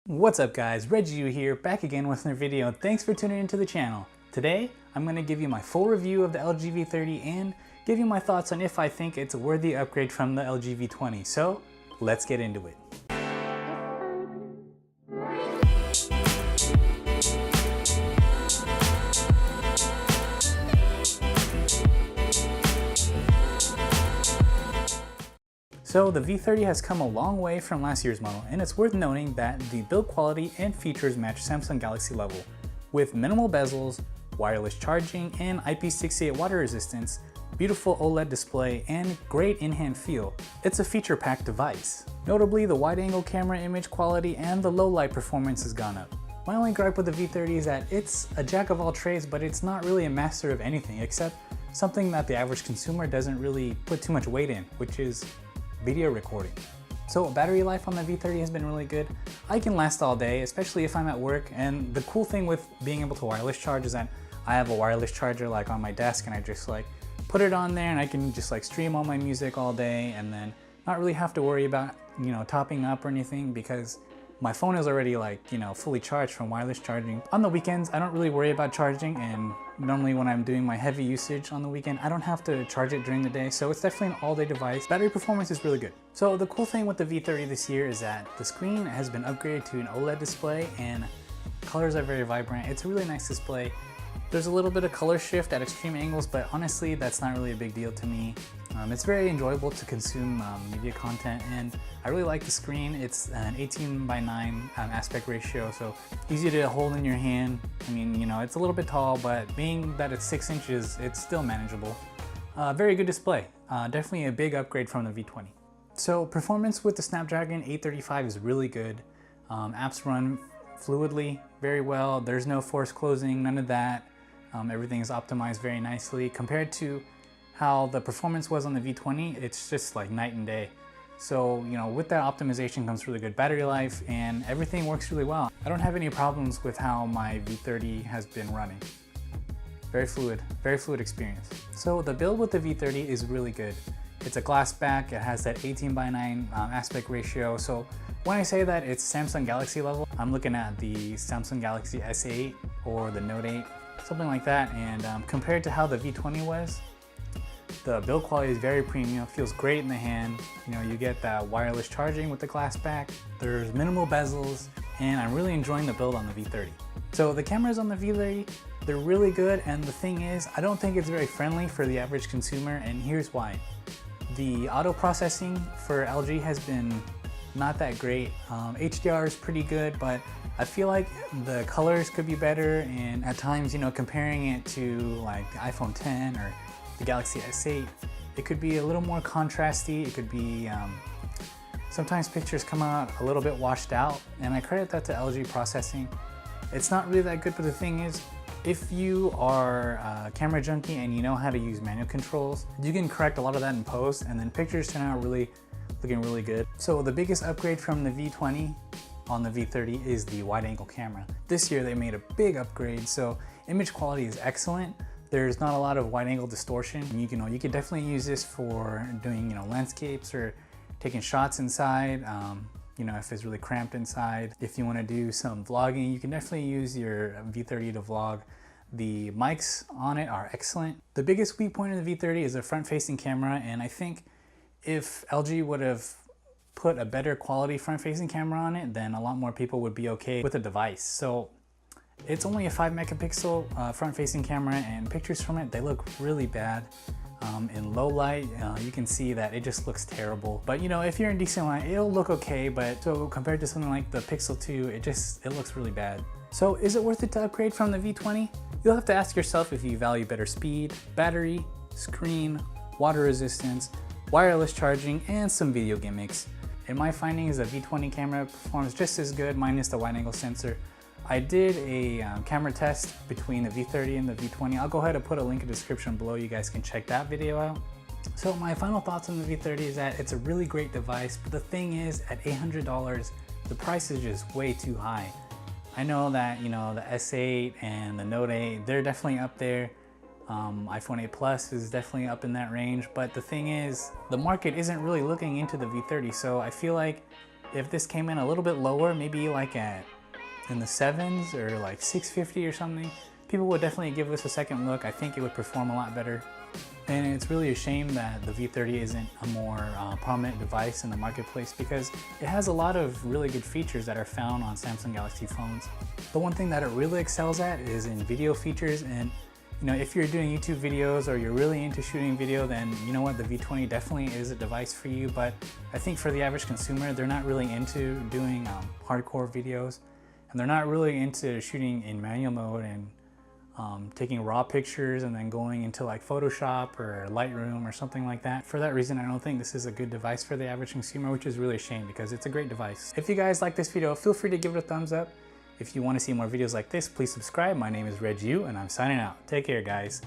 What's up guys, Reggie here, back again with another video. Thanks for tuning into the channel. Today, I'm going to give you my full review of the LG V30 and give you my thoughts on if I think it's a worthy upgrade from the LG V20. So, let's get into it. So the V30 has come a long way from last year's model, and it's worth noting that the build quality and features match Samsung Galaxy level. With minimal bezels, wireless charging, and IP68 water resistance, beautiful OLED display, and great in-hand feel, it's a feature-packed device. Notably, the wide-angle camera image quality and the low-light performance has gone up. My only gripe with the V30 is that it's a jack of all trades, but it's not really a master of anything except something that the average consumer doesn't really put too much weight in, which is video recording. So battery life on the V30 has been really good. I can last all day, especially if I'm at work, and the cool thing with being able to wireless charge is that I have a wireless charger like on my desk, and I just like put it on there and I can just like stream all my music all day and then not really have to worry about, topping up or anything because my phone is already fully charged from wireless charging. On the weekends, I don't really worry about charging, and normally when I'm doing my heavy usage on the weekend, I don't have to charge it during the day, so it's definitely an all-day device. Battery performance is really good. So the cool thing with the V30 this year is that the screen has been upgraded to an OLED display and colors are very vibrant. It's a really nice display. There's a little bit of color shift at extreme angles, but honestly, that's not really a big deal to me. It's very enjoyable to consume media content, and I really like the screen. It's an 18:9 aspect ratio, so easy to hold in your hand. I mean, it's a little bit tall, but being that it's 6 inches, it's still manageable. Very good display. Definitely a big upgrade from the V20. So performance with the Snapdragon 835 is really good. Apps run fluidly, very well. There's no force closing, none of that. Everything is optimized very nicely compared to how the performance was on the V20. It's just like night and day. So, with that optimization comes really good battery life, and everything works really well. I don't have any problems with how my V30 has been running. Very fluid experience. So the build with the V30 is really good. It's a glass back, it has that 18:9 aspect ratio. So when I say that it's Samsung Galaxy level, I'm looking at the Samsung Galaxy S8 or the Note 8, something like that. And compared to how the V20 was, the build quality is very premium, feels great in the hand. You get that wireless charging with the glass back. There's minimal bezels, and I'm really enjoying the build on the V30. So the cameras on the V30, they're really good, and the thing is, I don't think it's very friendly for the average consumer, and here's why. The auto processing for LG has been not that great. HDR is pretty good, but I feel like the colors could be better, and at times, comparing it to like the iPhone 10 or the Galaxy S8, it could be a little more contrasty. It could be, sometimes pictures come out a little bit washed out, and I credit that to LG processing. It's not really that good, but the thing is, if you are a camera junkie and you know how to use manual controls, you can correct a lot of that in post, and then pictures turn out looking really good. So the biggest upgrade from the V20 on the V30 is the wide angle camera. This year they made a big upgrade, so image quality is excellent. There's not a lot of wide angle distortion. You could definitely use this for doing landscapes or taking shots inside. If it's really cramped inside. If you want to do some vlogging, you can definitely use your V30 to vlog. The mics on it are excellent. The biggest weak point of the V30 is the front-facing camera, and I think if LG would have put a better quality front-facing camera on it, then a lot more people would be okay with the device. So it's only a 5 megapixel front-facing camera, and pictures from it, they look really bad. In low light, you can see that it just looks terrible. But if you're in decent light, it'll look okay, but so compared to something like the Pixel 2, it looks really bad. So is it worth it to upgrade from the V20? You'll have to ask yourself if you value better speed, battery, screen, water resistance, wireless charging, and some video gimmicks. In my findings, the V20 camera performs just as good minus the wide angle sensor. I did a camera test between the V30 and the V20. I'll go ahead and put a link in the description below. You guys can check that video out. So my final thoughts on the V30 is that it's a really great device, but the thing is, at $800, the price is just way too high. I know that, the S8 and the Note 8, they're definitely up there. iPhone 8 Plus is definitely up in that range, but the thing is, the market isn't really looking into the V30, so I feel like if this came in a little bit lower, maybe like in the 7s or like 650 or something, people would definitely give this a second look. I think it would perform a lot better. And it's really a shame that the V30 isn't a more prominent device in the marketplace, because it has a lot of really good features that are found on Samsung Galaxy phones. The one thing that it really excels at is in video features, and you know, if you're doing YouTube videos or you're really into shooting video, then you know what, the V20 definitely is a device for you. But I think for the average consumer, they're not really into doing hardcore videos, and they're not really into shooting in manual mode and taking raw pictures and then going into like Photoshop or Lightroom or something like that. For that reason, I don't think this is a good device for the average consumer, which is really a shame because it's a great device. If you guys like this video, feel free to give it a thumbs up. If you want to see more videos like this, please subscribe. My name is Reg U, and I'm signing out. Take care, guys.